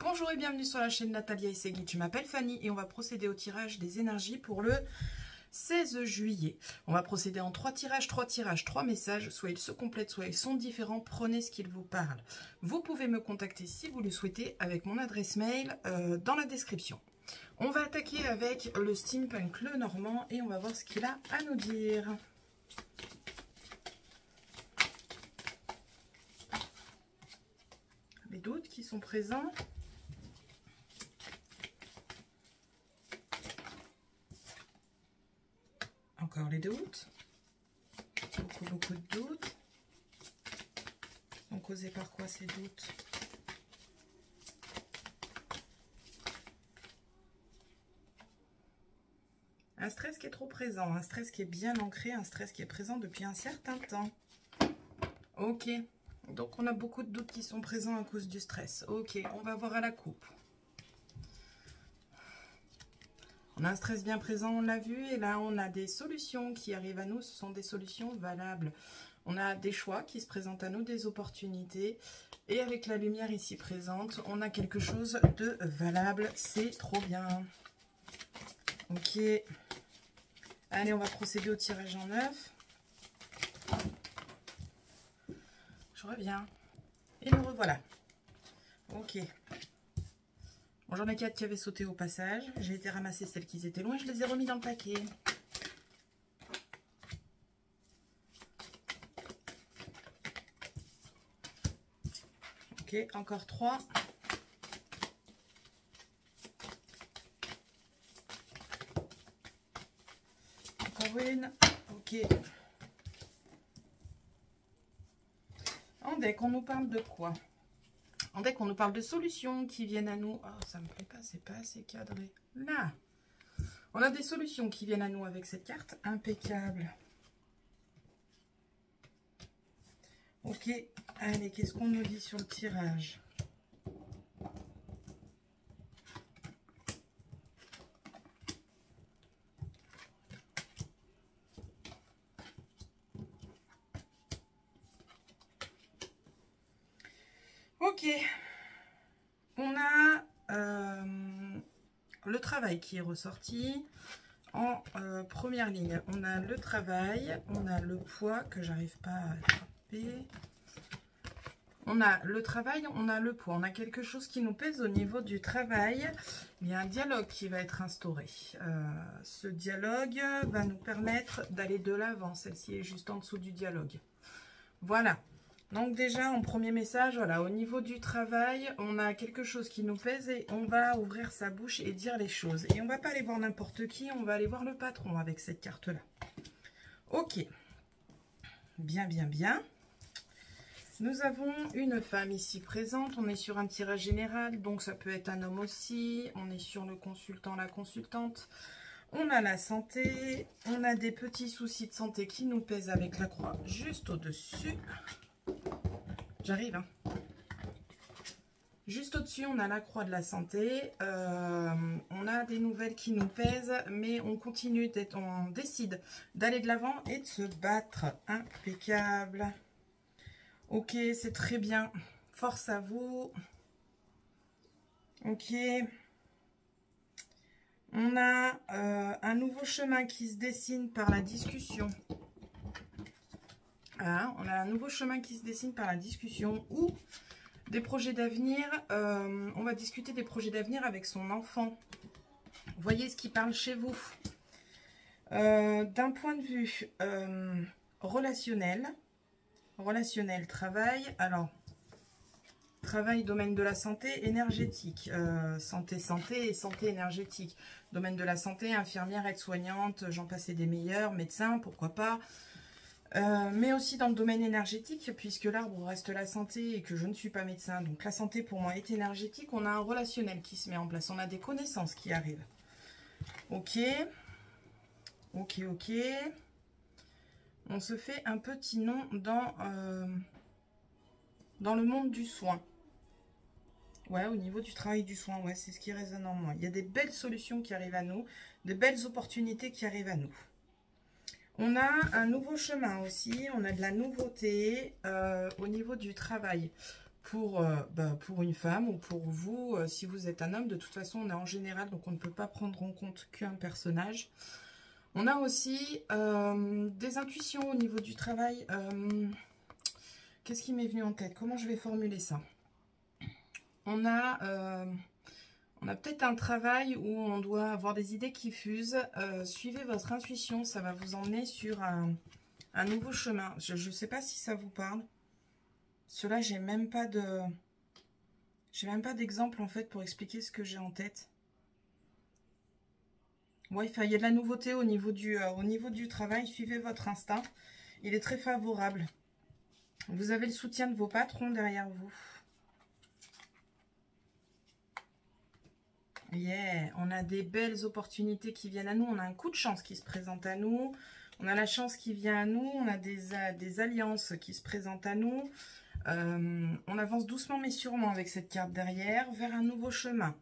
Bonjour et bienvenue sur la chaîne Natalia Essegui. Je m'appelle Fanny et on va procéder au tirage des énergies pour le 16 juillet. On va procéder en 3 tirages, 3 messages. Soit ils se complètent, soit ils sont différents. Prenez ce qu'il vous parle. Vous pouvez me contacter si vous le souhaitez avec mon adresse mail dans la description. On va attaquer avec le Steampunk Lenormand et on va voir ce qu'il a à nous dire. Les doutes qui sont présents. Encore les doutes. Beaucoup de doutes. Sont causés par quoi ces doutes? Un stress qui est trop présent, un stress qui est bien ancré, un stress qui est présent depuis un certain temps. Ok, donc on a beaucoup de doutes qui sont présents à cause du stress. Ok, on va voir à la coupe. On a un stress bien présent, on l'a vu, et là on a des solutions qui arrivent à nous, ce sont des solutions valables. On a des choix qui se présentent à nous, des opportunités, et avec la lumière ici présente, on a quelque chose de valable, c'est trop bien. Ok, allez, on va procéder au tirage en 9. Je reviens, et le revoilà. Ok. Bon, j'en ai 4 qui avaient sauté au passage. J'ai été ramasser celles qui étaient loin. Je les ai remis dans le paquet. Ok, encore 3. Encore une. Ok. En deck, on nous parle de quoi? En deck, on nous parle de solutions qui viennent à nous. Oh, ça me plaît pas, c'est pas assez cadré. Là, on a des solutions qui viennent à nous avec cette carte. Impeccable. Ok, allez, qu'est-ce qu'on nous dit sur le tirage? Ok, on a le travail qui est ressorti en première ligne. On a le travail, on a le poids que j'arrive pas à attraper. On a le travail, on a le poids. On a quelque chose qui nous pèse au niveau du travail. Il y a un dialogue qui va être instauré. Ce dialogue va nous permettre d'aller de l'avant. Celle-ci est juste en dessous du dialogue. Voilà. Donc déjà, en premier message, voilà, au niveau du travail, on a quelque chose qui nous pèse et on va ouvrir sa bouche et dire les choses. Et on ne va pas aller voir n'importe qui, on va aller voir le patron avec cette carte-là. Ok. Bien, bien, bien. Nous avons une femme ici présente. On est sur un tirage général, donc ça peut être un homme aussi. On est sur le consultant, la consultante. On a la santé. On a des petits soucis de santé qui nous pèsent avec la croix juste au-dessus. J'arrive, hein. Juste au-dessus, on a la croix de la santé. On a des nouvelles qui nous pèsent, mais on continue, on décide d'aller de l'avant et de se battre. Impeccable. Ok, c'est très bien. Force à vous. Ok. On a un nouveau chemin qui se dessine par la discussion. Voilà, on a un nouveau chemin qui se dessine par la discussion ou des projets d'avenir. On va discuter des projets d'avenir avec son enfant. Voyez ce qui parle chez vous. D'un point de vue relationnel, travail. Alors, travail, domaine de la santé, énergétique. Santé et santé énergétique. Domaine de la santé, infirmière, aide-soignante, j'en passais des meilleurs, médecin, pourquoi pas. Mais aussi dans le domaine énergétique, puisque l'arbre reste la santé et que je ne suis pas médecin. Donc la santé pour moi est énergétique. On a un relationnel qui se met en place. On a des connaissances qui arrivent. Ok. Ok, ok. On se fait un petit nom dans le monde du soin. Ouais, au niveau du travail du soin, ouais, c'est ce qui résonne en moi. Il y a des belles solutions qui arrivent à nous, de belles opportunités qui arrivent à nous. On a un nouveau chemin aussi, on a de la nouveauté au niveau du travail. pour une femme ou pour vous, si vous êtes un homme. De toute façon, on est en général, donc on ne peut pas prendre en compte qu'un personnage. On a aussi des intuitions au niveau du travail. Qu'est-ce qui m'est venu en tête? Comment je vais formuler ça? On a peut-être un travail où on doit avoir des idées qui fusent. Suivez votre intuition, ça va vous emmener sur un nouveau chemin. Je ne sais pas si ça vous parle. Cela, j'ai même pas d'exemple en fait pour expliquer ce que j'ai en tête. Ouais, il y a de la nouveauté au niveau du travail. Suivez votre instinct. Il est très favorable. Vous avez le soutien de vos patrons derrière vous. Yeah, on a des belles opportunités qui viennent à nous. On a un coup de chance qui se présente à nous. On a la chance qui vient à nous. On a des alliances qui se présentent à nous. On avance doucement mais sûrement avec cette carte derrière vers un nouveau chemin.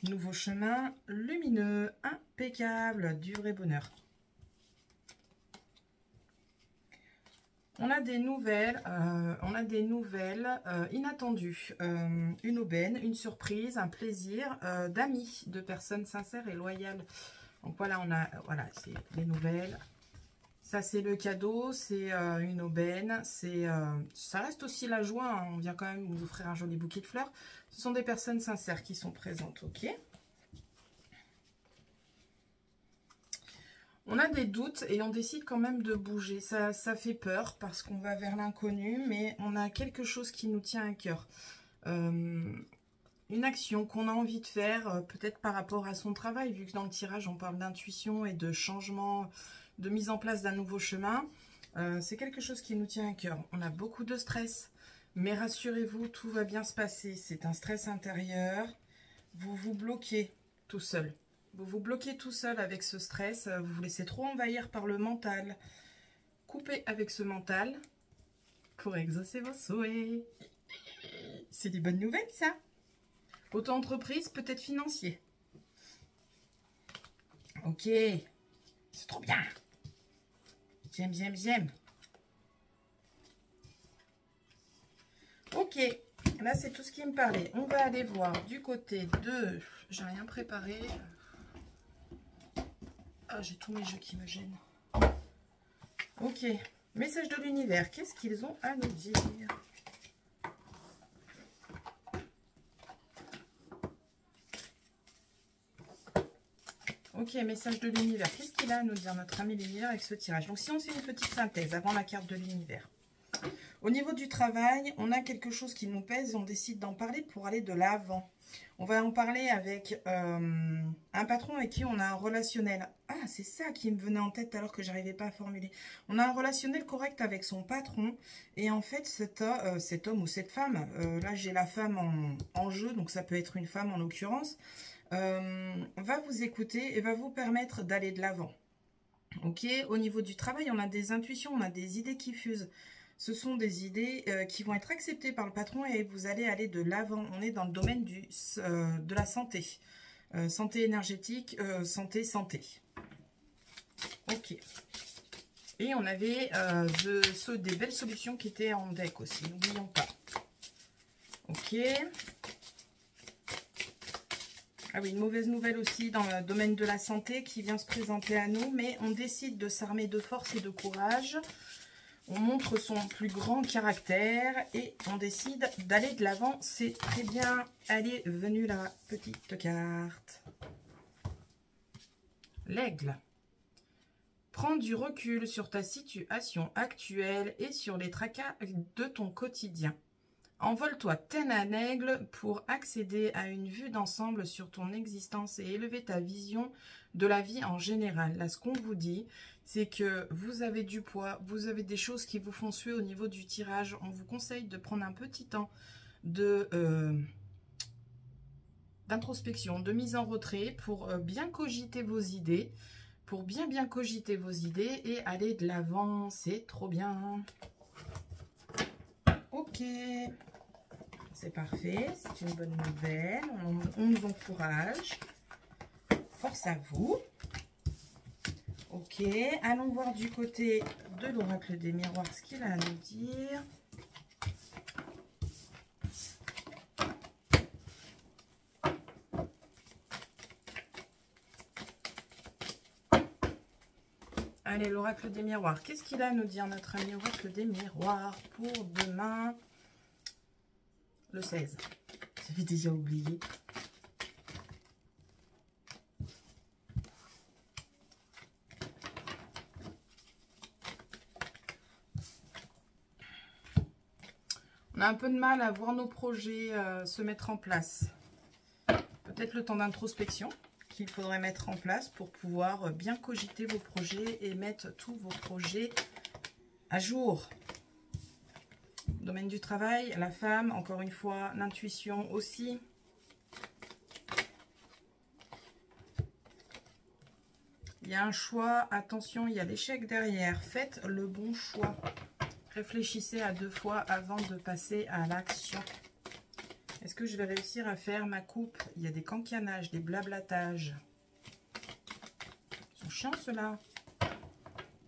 Nouveau chemin lumineux, impeccable, du vrai bonheur. On a des nouvelles, inattendues. Une aubaine, une surprise, un plaisir d'amis, de personnes sincères et loyales. Donc voilà, c'est les nouvelles. Ça, c'est le cadeau, c'est une aubaine, ça reste aussi la joie, hein. On vient quand même vous offrir un joli bouquet de fleurs. Ce sont des personnes sincères qui sont présentes, ok. On a des doutes et on décide quand même de bouger. Ça fait peur parce qu'on va vers l'inconnu, mais on a quelque chose qui nous tient à cœur. Une action qu'on a envie de faire, peut-être par rapport à son travail, vu que dans le tirage, on parle d'intuition et de changement, de mise en place d'un nouveau chemin. C'est quelque chose qui nous tient à cœur. On a beaucoup de stress, mais rassurez-vous, tout va bien se passer. C'est un stress intérieur. Vous vous bloquez tout seul. Vous vous bloquez tout seul avec ce stress. Vous vous laissez trop envahir par le mental. Coupez avec ce mental pour exaucer vos souhaits. C'est des bonnes nouvelles, ça. Auto-entreprise, peut-être financier. Ok. C'est trop bien. J'aime. Ok. Là, c'est tout ce qui me parlait. On va aller voir du côté de... J'ai rien préparé. Ah, j'ai tous mes jeux qui me gênent. Ok. Message de l'univers. Qu'est-ce qu'ils ont à nous dire? Ok, message de l'univers. Qu'est-ce qu'il a à nous dire, notre ami l'univers, avec ce tirage? Donc, si on fait une petite synthèse avant la carte de l'univers. Au niveau du travail, on a quelque chose qui nous pèse et on décide d'en parler pour aller de l'avant. On va en parler avec un patron avec qui on a un relationnel. Ah, c'est ça qui me venait en tête alors que j'arrivais pas à formuler. On a un relationnel correct avec son patron. Et en fait, cet homme ou cette femme, là j'ai la femme en jeu, donc ça peut être une femme en l'occurrence, va vous écouter et va vous permettre d'aller de l'avant. Ok, au niveau du travail, on a des intuitions, on a des idées qui fusent. Ce sont des idées qui vont être acceptées par le patron et vous allez aller de l'avant. On est dans le domaine de la santé. Santé énergétique, santé. Ok. Et on avait des belles solutions qui étaient en deck aussi. N'oublions pas. Ok. Ah oui, une mauvaise nouvelle aussi dans le domaine de la santé qui vient se présenter à nous. Mais on décide de s'armer de force et de courage. On montre son plus grand caractère et on décide d'aller de l'avant. C'est très bien. Allez, venue la petite carte. L'aigle. Prends du recul sur ta situation actuelle et sur les tracas de ton quotidien. Envole-toi tel un aigle pour accéder à une vue d'ensemble sur ton existence et élever ta vision de la vie en général. Là, ce qu'on vous dit, c'est que vous avez du poids, vous avez des choses qui vous font suer au niveau du tirage. On vous conseille de prendre un petit temps d'introspection, de mise en retrait pour bien cogiter vos idées, pour bien cogiter vos idées et aller de l'avant. C'est trop bien. Ok. C'est parfait, c'est une bonne nouvelle. On nous encourage. Force à vous. Ok, allons voir du côté de l'oracle des miroirs ce qu'il a à nous dire. Allez, l'oracle des miroirs. Qu'est-ce qu'il a à nous dire, notre ami oracle des miroirs, pour demain, le 16? J'avais déjà oublié. On a un peu de mal à voir nos projets se mettre en place. Peut-être le temps d'introspection qu'il faudrait mettre en place pour pouvoir bien cogiter vos projets et mettre tous vos projets à jour. Domaine du travail, la femme, encore une fois, l'intuition aussi. Il y a un choix, attention, il y a l'échec derrière. Faites le bon choix. Réfléchissez à 2 fois avant de passer à l'action. Est-ce que je vais réussir à faire ma coupe? Il y a des cancanages, des blablatages. Ils sont chiants ceux-là.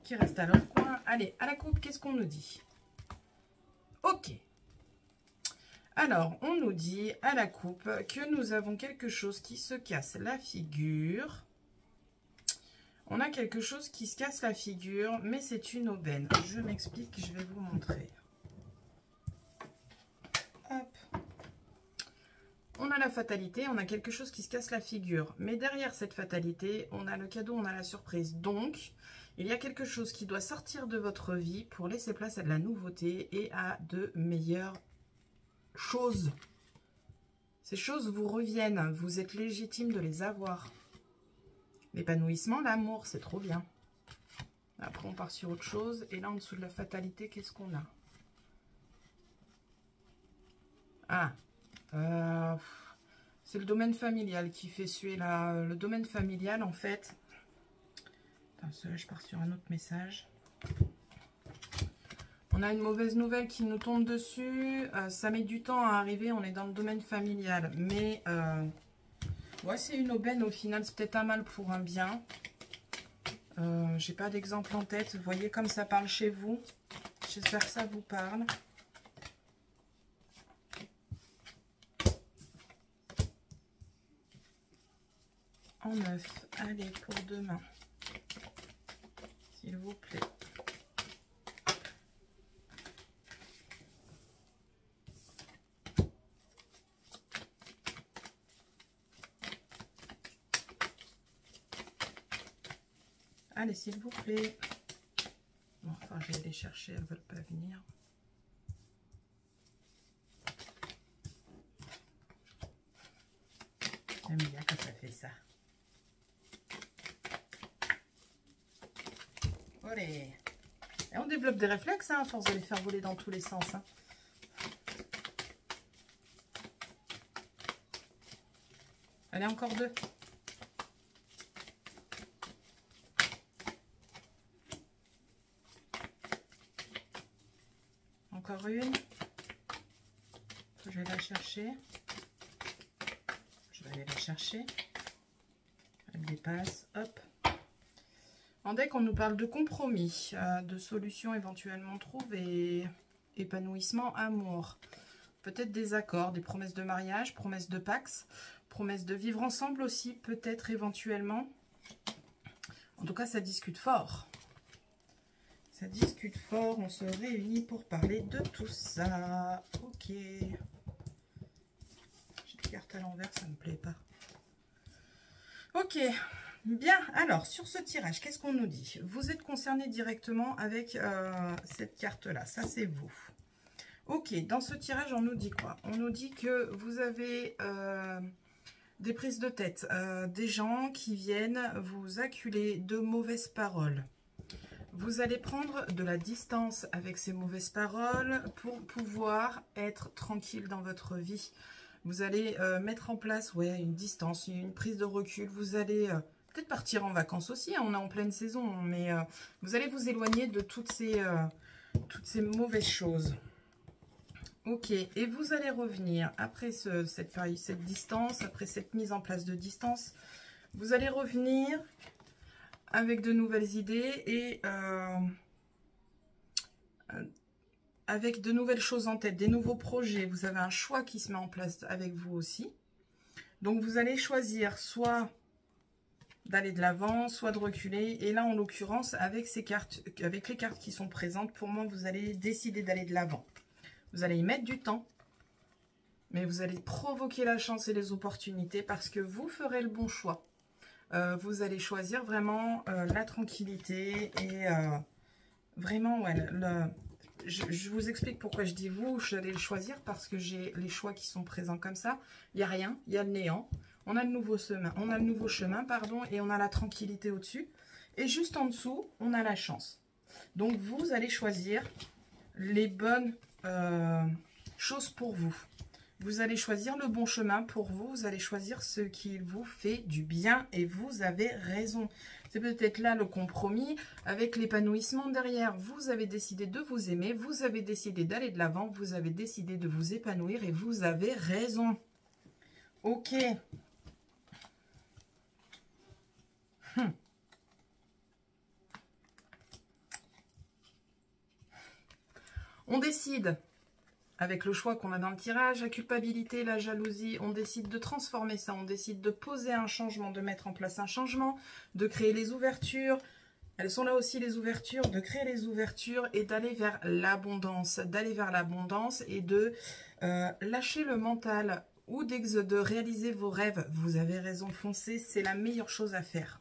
Qui restent à leur coin. Allez, à la coupe, qu'est-ce qu'on nous dit? Ok. Alors, on nous dit à la coupe que nous avons quelque chose qui se casse la figure. On a quelque chose qui se casse la figure, mais c'est une aubaine. Je m'explique, je vais vous montrer. Hop. On a la fatalité, on a quelque chose qui se casse la figure. Mais derrière cette fatalité, on a le cadeau, on a la surprise. Donc, il y a quelque chose qui doit sortir de votre vie pour laisser place à de la nouveauté et à de meilleures choses. Ces choses vous reviennent, vous êtes légitime de les avoir. L'épanouissement, l'amour, c'est trop bien. Après, on part sur autre chose. Et là, en dessous de la fatalité, qu'est-ce qu'on a? Ah, c'est le domaine familial qui fait suer là. Le domaine familial, en fait. Attends, celui-là, je pars sur un autre message. On a une mauvaise nouvelle qui nous tombe dessus. Ça met du temps à arriver. On est dans le domaine familial. Mais... ouais, c'est une aubaine au final, c'est peut-être un mal pour un bien. J'ai pas d'exemple en tête. Vous voyez comme ça parle chez vous. J'espère que ça vous parle. En 9. Allez, pour demain. S'il vous plaît. Allez, s'il vous plaît. Bon, enfin, je vais les chercher, elles ne veulent pas venir. J'aime bien quand ça fait ça. Allez. Et on développe des réflexes, hein, à force de les faire voler dans tous les sens. Hein. Allez, encore 2. Encore une. Je vais la chercher. Je vais aller la chercher. Elle dépasse. Hop. En deck, on nous parle de compromis, de solutions éventuellement trouvées, épanouissement, amour. Peut-être des accords, des promesses de mariage, promesses de pax, promesses de vivre ensemble aussi, peut-être éventuellement. En tout cas, ça discute fort. Ça discute fort, on se réunit pour parler de tout ça. Ok. J'ai des cartes à l'envers, ça ne me plaît pas. Ok, bien. Alors, sur ce tirage, qu'est-ce qu'on nous dit? Vous êtes concerné directement avec cette carte-là. Ça, c'est vous. Ok, dans ce tirage, on nous dit quoi? On nous dit que vous avez des prises de tête, des gens qui viennent vous acculer de mauvaises paroles. Vous allez prendre de la distance avec ces mauvaises paroles pour pouvoir être tranquille dans votre vie. Vous allez mettre en place une distance, une prise de recul. Vous allez peut-être partir en vacances aussi, hein, on est en pleine saison, mais vous allez vous éloigner de toutes ces mauvaises choses. Ok, et vous allez revenir après cette distance, après cette mise en place de distance. Vous allez revenir avec de nouvelles idées et avec de nouvelles choses en tête, des nouveaux projets. Vous avez un choix qui se met en place avec vous aussi. Donc, vous allez choisir soit d'aller de l'avant, soit de reculer. Et là, en l'occurrence, avec ces cartes, avec les cartes qui sont présentes, pour moi, vous allez décider d'aller de l'avant. Vous allez y mettre du temps, mais vous allez provoquer la chance et les opportunités parce que vous ferez le bon choix. Vous allez choisir vraiment la tranquillité et vraiment, ouais, je vous explique pourquoi je dis vous, j'allais le choisir parce que j'ai les choix qui sont présents comme ça. Il n'y a rien, il y a le néant. On a le nouveau chemin, pardon, et on a la tranquillité au-dessus. Et juste en dessous, on a la chance. Donc, vous allez choisir les bonnes choses pour vous. Vous allez choisir le bon chemin pour vous. Vous allez choisir ce qui vous fait du bien et vous avez raison. C'est peut-être là le compromis avec l'épanouissement derrière. Vous avez décidé de vous aimer, vous avez décidé d'aller de l'avant, vous avez décidé de vous épanouir et vous avez raison. Ok. On décide, avec le choix qu'on a dans le tirage, la culpabilité, la jalousie, on décide de transformer ça, on décide de poser un changement, de mettre en place un changement, de créer les ouvertures. Elles sont là aussi les ouvertures, de créer les ouvertures et d'aller vers l'abondance, et de lâcher le mental ou de réaliser vos rêves. Vous avez raison, foncez, c'est la meilleure chose à faire.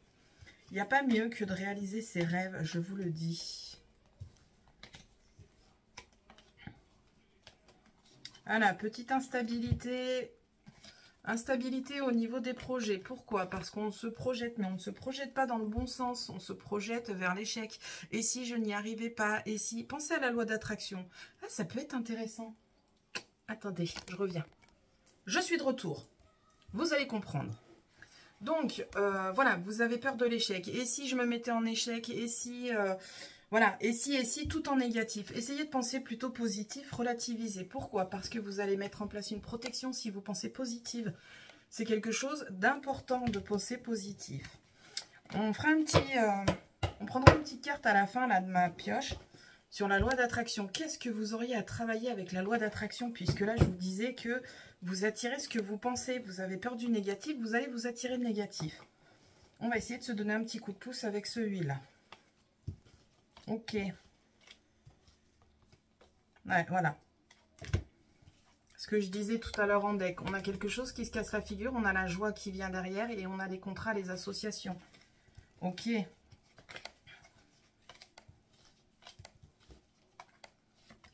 Il n'y a pas mieux que de réaliser ses rêves, je vous le dis. Voilà, petite instabilité. Instabilité au niveau des projets. Pourquoi? Parce qu'on se projette, mais on ne se projette pas dans le bon sens. On se projette vers l'échec. Et si je n'y arrivais pas? Et si... Pensez à la loi d'attraction. Ah, ça peut être intéressant. Attendez, je reviens. Je suis de retour. Vous allez comprendre. Donc, voilà, vous avez peur de l'échec. Et si je me mettais en échec? Et si... voilà, et si, tout en négatif. Essayez de penser plutôt positif, relativiser. Pourquoi? Parce que vous allez mettre en place une protection si vous pensez positive. C'est quelque chose d'important de penser positif. On fera un petit... on prendra une petite carte à la fin là, de ma pioche sur la loi d'attraction. Qu'est-ce que vous auriez à travailler avec la loi d'attraction? Puisque là, je vous disais que vous attirez ce que vous pensez. Vous avez peur du négatif, vous allez vous attirer le négatif. On va essayer de se donner un petit coup de pouce avec ce huile. Ok. Ouais, voilà. Ce que je disais tout à l'heure en deck. On a quelque chose qui se casse la figure. On a la joie qui vient derrière. Et on a les contrats, les associations. Ok.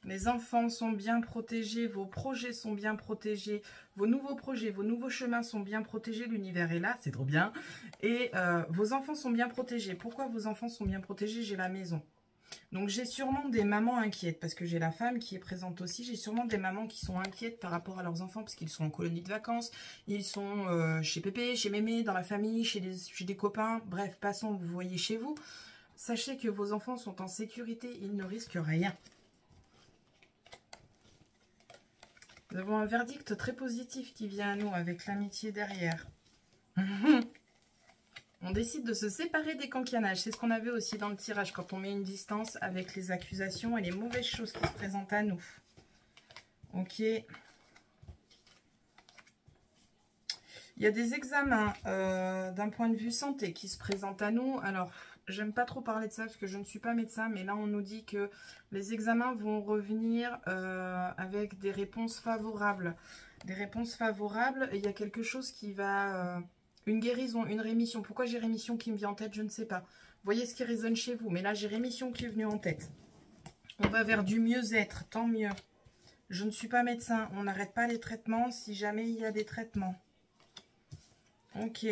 Les enfants sont bien protégés. Vos projets sont bien protégés. Vos nouveaux projets, vos nouveaux chemins sont bien protégés. L'univers est là. C'est trop bien. Et vos enfants sont bien protégés. Pourquoi vos enfants sont bien protégés? J'ai la maison. Donc, j'ai sûrement des mamans inquiètes parce que j'ai la femme qui est présente aussi. J'ai sûrement des mamans qui sont inquiètes par rapport à leurs enfants parce qu'ils sont en colonie de vacances. Ils sont chez Pépé, chez Mémé, dans la famille, chez des copains. Bref, passons, vous voyez chez vous. Sachez que vos enfants sont en sécurité. Ils ne risquent rien. Nous avons un verdict très positif qui vient à nous avec l'amitié derrière. On décide de se séparer des canquinages. C'est ce qu'on avait aussi dans le tirage quand on met une distance avec les accusations et les mauvaises choses qui se présentent à nous. Ok. Il y a des examens d'un point de vue santé qui se présentent à nous. Alors, j'aime pas trop parler de ça parce que je ne suis pas médecin, mais là on nous dit que les examens vont revenir avec des réponses favorables. Des réponses favorables, et il y a quelque chose qui va... une guérison, une rémission. Pourquoi j'ai rémission qui me vient en tête? Je ne sais pas. Vous voyez ce qui résonne chez vous. Mais là, j'ai rémission qui est venue en tête. On va vers du mieux-être. Tant mieux. Je ne suis pas médecin. On n'arrête pas les traitements si jamais il y a des traitements. Ok.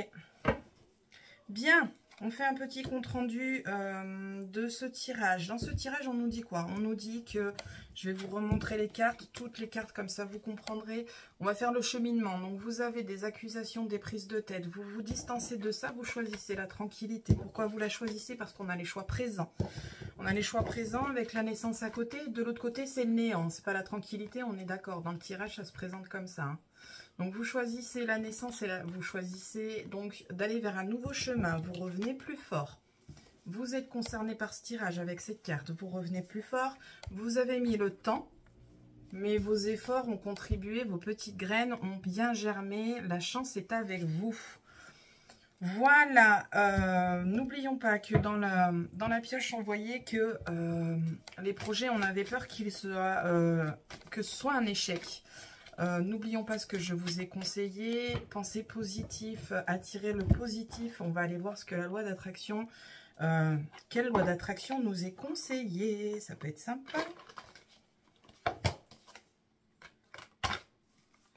Bien. On fait un petit compte-rendu de ce tirage. Dans ce tirage, on nous dit quoi? On nous dit que... Je vais vous remontrer les cartes, toutes les cartes, comme ça vous comprendrez. On va faire le cheminement. Donc, vous avez des accusations, des prises de tête. Vous vous distancez de ça, vous choisissez la tranquillité. Pourquoi vous la choisissez? Parce qu'on a les choix présents. On a les choix présents avec la naissance à côté. De l'autre côté, c'est le néant. C'est pas la tranquillité, on est d'accord. Dans le tirage, ça se présente comme ça. Hein. Donc, vous choisissez la naissance et vous choisissez donc d'aller vers un nouveau chemin. Vous revenez plus fort. Vous êtes concerné par ce tirage avec cette carte. Vous revenez plus fort. Vous avez mis le temps, mais vos efforts ont contribué. Vos petites graines ont bien germé. La chance est avec vous. Voilà, n'oublions pas que dans la pioche, on voyait que les projets, on avait peur que ce soit un échec. N'oublions pas ce que je vous ai conseillé. Pensez positif, attirez le positif. On va aller voir ce que la loi d'attraction, quelle loi d'attraction nous est conseillée. Ça peut être sympa.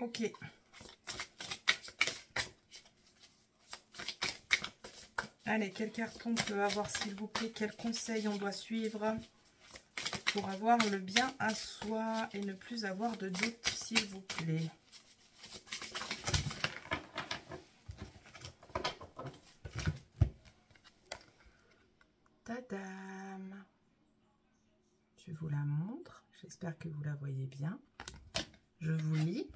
Ok. Allez, quelle carte on peut avoir, s'il vous plaît? Quel conseil on doit suivre pour avoir le bien à soi et ne plus avoir de doute, s'il vous plaît? Tadam! Je vous la montre. J'espère que vous la voyez bien. Je vous lis.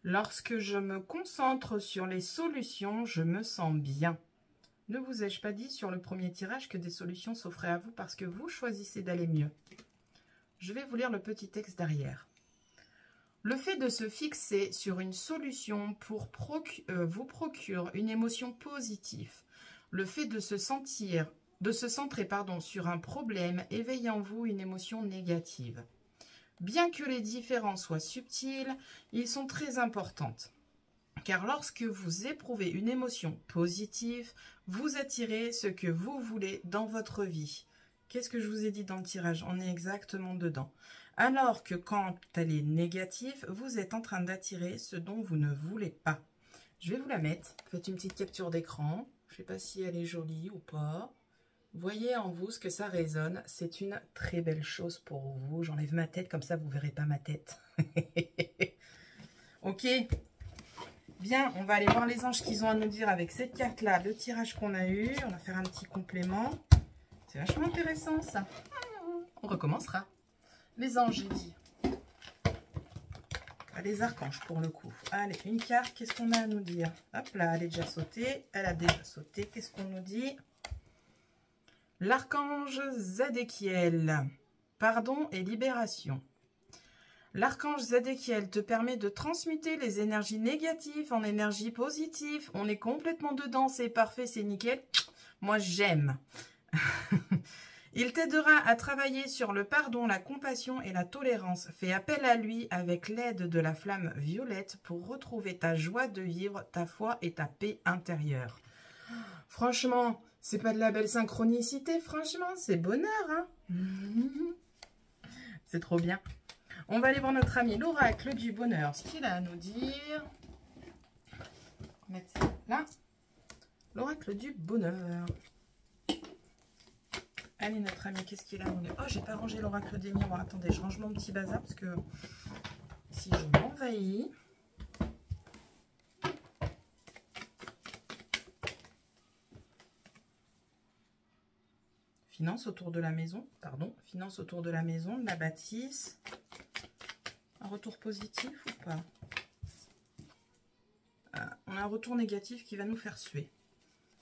Lorsque je me concentre sur les solutions, je me sens bien. Ne vous ai-je pas dit sur le premier tirage que des solutions s'offraient à vous parce que vous choisissez d'aller mieux? Je vais vous lire le petit texte derrière. Le fait de se fixer sur une solution vous procure une émotion positive. Le fait de se centrer sur un problème éveille en vous une émotion négative. Bien que les différences soient subtiles, ils sont très importantes. Car lorsque vous éprouvez une émotion positive, vous attirez ce que vous voulez dans votre vie. Qu'est-ce que je vous ai dit dans le tirage? On est exactement dedans. Alors que quand elle est négative, vous êtes en train d'attirer ce dont vous ne voulez pas. Je vais vous la mettre. Faites une petite capture d'écran. Je ne sais pas si elle est jolie ou pas. Voyez en vous ce que ça résonne. C'est une très belle chose pour vous. J'enlève ma tête, comme ça vous ne verrez pas ma tête. Ok. Bien, on va aller voir les anges qu'ils ont à nous dire avec cette carte-là, le tirage qu'on a eu. On va faire un petit complément. C'est vachement intéressant, ça. On recommencera. Les anges, j'ai dit. Les archanges, pour le coup. Allez, une carte, qu'est-ce qu'on a à nous dire? Hop là, elle est déjà sautée. Elle a déjà sauté. Qu'est-ce qu'on nous dit? L'archange Zadékiel. Pardon et libération. L'archange Zadékiel te permet de transmuter les énergies négatives en énergie positive. On est complètement dedans, c'est parfait, c'est nickel. Moi, j'aime. Il t'aidera à travailler sur le pardon, la compassion et la tolérance. Fais appel à lui avec l'aide de la flamme violette pour retrouver ta joie de vivre, ta foi et ta paix intérieure. Franchement, c'est pas de la belle synchronicité, franchement, c'est bonheur, hein. C'est trop bien. On va aller voir notre ami l'oracle du bonheur. Ce qu'il a à nous dire. On va mettre ça là. L'oracle du bonheur. Allez, notre ami, qu'est-ce qu'il a à nous dire? Oh, j'ai pas rangé l'oracle des miroirs. Attendez, je range mon petit bazar parce que si je m'envahis. Finance autour de la maison. Pardon. Finance autour de la maison, de la bâtisse. Un retour positif ou pas? On a un retour négatif qui va nous faire suer.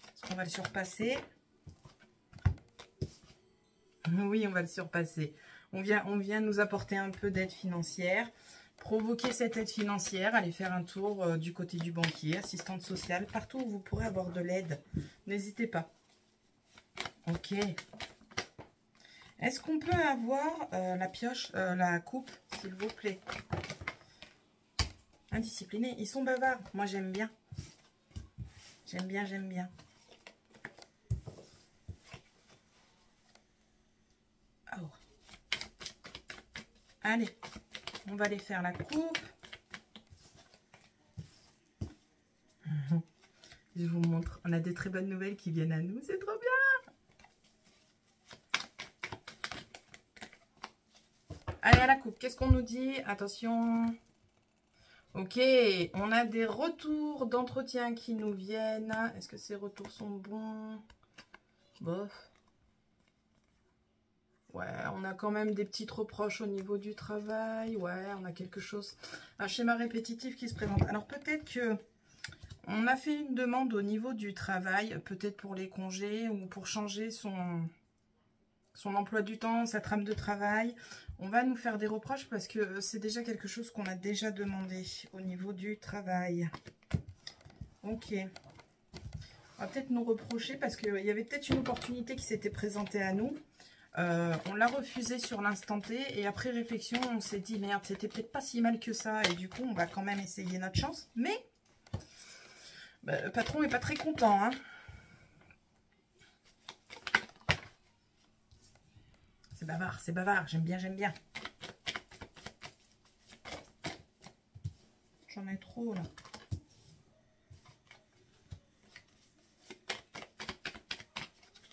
Est-ce qu'on va le surpasser? Oui, on va le surpasser. On vient nous apporter un peu d'aide financière. Provoquer cette aide financière. Aller faire un tour du côté du banquier, assistante sociale. Partout où vous pourrez avoir de l'aide. N'hésitez pas. Ok. Est-ce qu'on peut avoir la pioche, la coupe, s'il vous plaît? Indisciplinés, ils sont bavards. Moi, j'aime bien. J'aime bien, j'aime bien. Oh. Allez, on va aller faire la coupe. Je vous montre. On a des très bonnes nouvelles qui viennent à nous. C'est trop bien. Allez, à la coupe. Qu'est-ce qu'on nous dit? Attention. Ok, on a des retours d'entretien qui nous viennent. Est-ce que ces retours sont bons? Bof. Ouais, on a quand même des petites reproches au niveau du travail. Ouais, on a quelque chose. Un schéma répétitif qui se présente. Alors peut-être que on a fait une demande au niveau du travail, peut-être pour les congés ou pour changer son emploi du temps, sa trame de travail. On va nous faire des reproches parce que c'est déjà quelque chose qu'on a déjà demandé au niveau du travail. Ok. On va peut-être nous reprocher parce qu'il y avait peut-être une opportunité qui s'était présentée à nous. On l'a refusé sur l'instant T et après réflexion, on s'est dit merde, c'était peut-être pas si mal que ça et du coup, on va quand même essayer notre chance. Mais bah, le patron n'est pas très content, hein. C'est bavard, j'aime bien, j'aime bien. J'en ai trop là.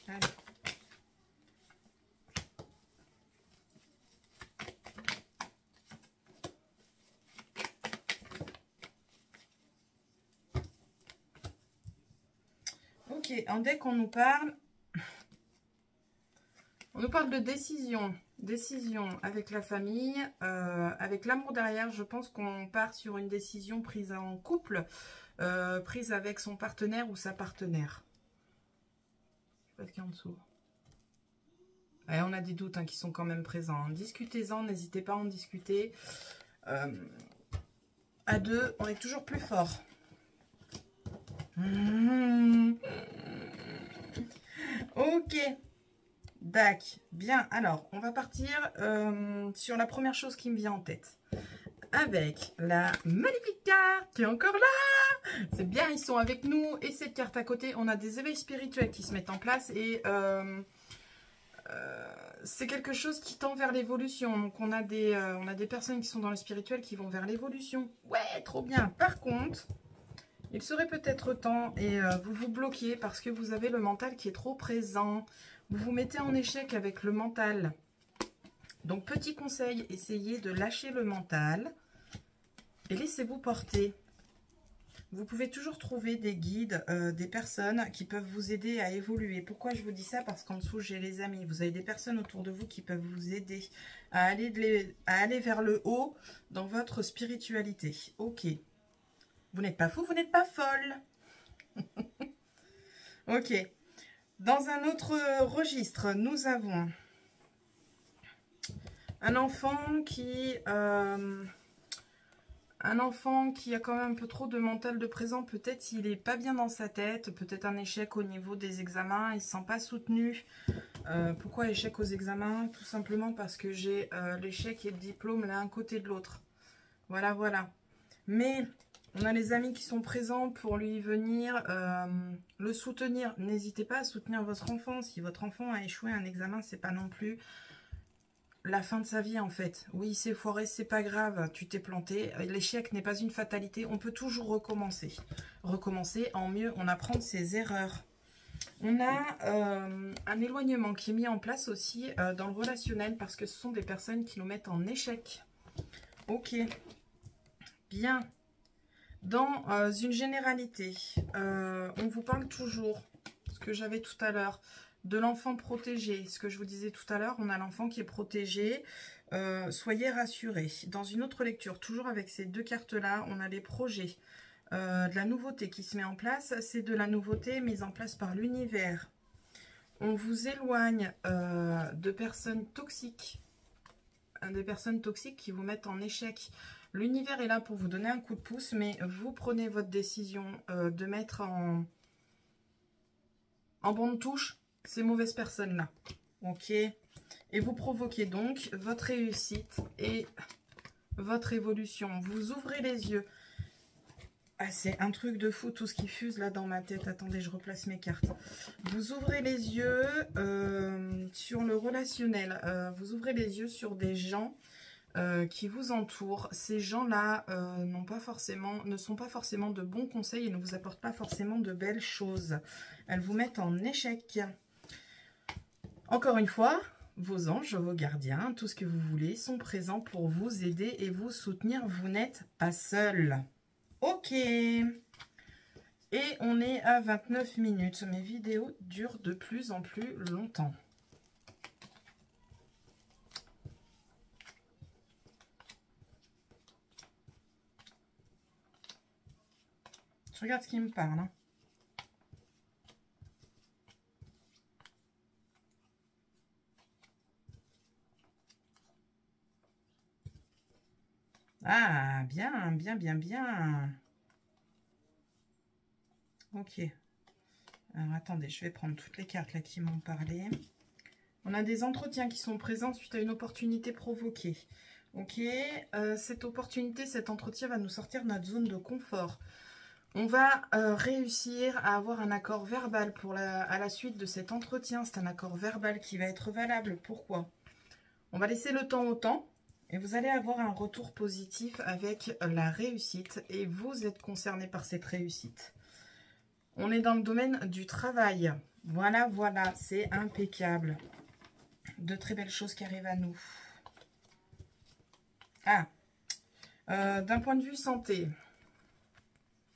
Allez. Ok, en deck on nous parle de décision. Décision avec la famille, avec l'amour derrière. Je pense qu'on part sur une décision prise en couple, prise avec son partenaire ou sa partenaire. Je sais pas ce qu'il y a en dessous. Ouais, on a des doutes hein, qui sont quand même présents. Discutez-en, n'hésitez pas à en discuter. À deux, on est toujours plus fort. Ok. Dac, bien, alors on va partir sur la première chose qui me vient en tête. Avec la magnifique carte qui est encore là. C'est bien, ils sont avec nous. Et cette carte à côté, on a des éveils spirituels qui se mettent en place. Et c'est quelque chose qui tend vers l'évolution. Donc on a des personnes qui sont dans le spirituel qui vont vers l'évolution. Ouais, trop bien. Par contre, il serait peut-être temps et vous vous bloquez parce que vous avez le mental qui est trop présent. Vous vous mettez en échec avec le mental. Donc, petit conseil, essayez de lâcher le mental et laissez-vous porter. Vous pouvez toujours trouver des guides, des personnes qui peuvent vous aider à évoluer. Pourquoi je vous dis ça? Parce qu'en dessous, j'ai les amis. Vous avez des personnes autour de vous qui peuvent vous aider à aller vers le haut dans votre spiritualité. Ok. Vous n'êtes pas fou, vous n'êtes pas folle. Ok. Dans un autre registre, nous avons un enfant qui a quand même un peu trop de mental de présent. Peut-être il n'est pas bien dans sa tête. Peut-être un échec au niveau des examens. Il ne se sent pas soutenu. Pourquoi échec aux examens? Tout simplement parce que j'ai l'échec et le diplôme l'un à côté de l'autre. Voilà, voilà. Mais on a les amis qui sont présents pour lui venir le soutenir. N'hésitez pas à soutenir votre enfant. Si votre enfant a échoué un examen, c'est pas non plus la fin de sa vie en fait. Oui, c'est foiré, c'est pas grave, tu t'es planté. L'échec n'est pas une fatalité. On peut toujours recommencer. Recommencer, en mieux, on apprend de ses erreurs. On a un éloignement qui est mis en place aussi dans le relationnel parce que ce sont des personnes qui nous mettent en échec. Ok. Bien. Dans une généralité, on vous parle toujours, ce que j'avais tout à l'heure, de l'enfant protégé. Ce que je vous disais tout à l'heure, on a l'enfant qui est protégé. Soyez rassurés. Dans une autre lecture, toujours avec ces deux cartes-là, on a les projets. De la nouveauté qui se met en place. C'est de la nouveauté mise en place par l'univers. On vous éloigne de personnes toxiques. Des personnes toxiques qui vous mettent en échec. L'univers est là pour vous donner un coup de pouce, mais vous prenez votre décision de mettre en bande touche ces mauvaises personnes-là. Ok. Et vous provoquez donc votre réussite et votre évolution. Vous ouvrez les yeux. Ah, c'est un truc de fou tout ce qui fuse là dans ma tête. Attendez, je replace mes cartes. Vous ouvrez les yeux sur le relationnel. Vous ouvrez les yeux sur des gens qui vous entourent. Ces gens-là ne sont pas forcément de bons conseils et ne vous apportent pas forcément de belles choses. Elles vous mettent en échec. Encore une fois, vos anges, vos gardiens, tout ce que vous voulez sont présents pour vous aider et vous soutenir. Vous n'êtes pas seul. Ok. Et on est à 29 minutes. Mes vidéos durent de plus en plus longtemps. Je regarde ce qui me parle. Hein. Ah, bien, bien, bien, bien. Ok. Alors, attendez, je vais prendre toutes les cartes là qui m'ont parlé. On a des entretiens qui sont présents suite à une opportunité provoquée. Ok, cette opportunité, cet entretien va nous sortir de notre zone de confort. On va réussir à avoir un accord verbal à la suite de cet entretien. C'est un accord verbal qui va être valable. Pourquoi? On va laisser le temps au temps et vous allez avoir un retour positif avec la réussite et vous êtes concerné par cette réussite. On est dans le domaine du travail. Voilà, voilà, c'est impeccable. De très belles choses qui arrivent à nous. Ah, d'un point de vue santé.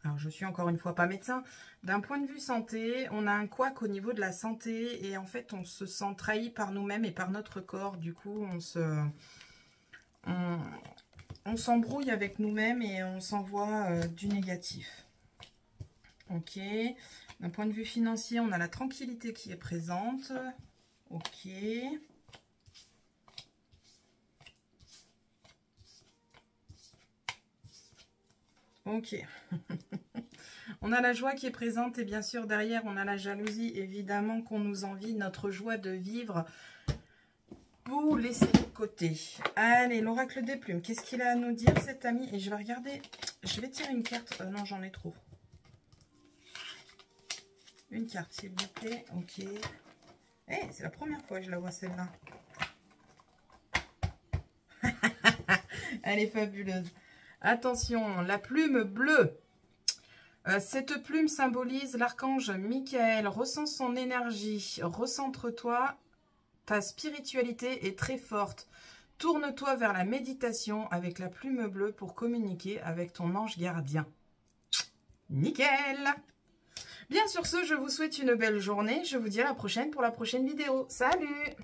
Alors, je suis encore une fois pas médecin. D'un point de vue santé, on a un couac au niveau de la santé. Et en fait, on se sent trahi par nous-mêmes et par notre corps. Du coup, on s'embrouille avec nous-mêmes et on s'envoie du négatif. Ok. D'un point de vue financier, on a la tranquillité qui est présente. Ok. Ok. On a la joie qui est présente et bien sûr derrière on a la jalousie. Évidemment qu'on nous envie notre joie de vivre. Vous laissez de côté. Allez, l'oracle des plumes. Qu'est-ce qu'il a à nous dire cet ami? Et je vais regarder. Je vais tirer une carte. Non, j'en ai trop. Une carte s'il vous plaît. Ok. Eh, c'est la première fois que je la vois celle-là. Elle est fabuleuse. Attention, la plume bleue. Cette plume symbolise l'archange Michael. Ressens son énergie. Recentre-toi. Ta spiritualité est très forte. Tourne-toi vers la méditation avec la plume bleue pour communiquer avec ton ange gardien. Nickel! Bien sur ce, je vous souhaite une belle journée. Je vous dis à la prochaine pour la prochaine vidéo. Salut!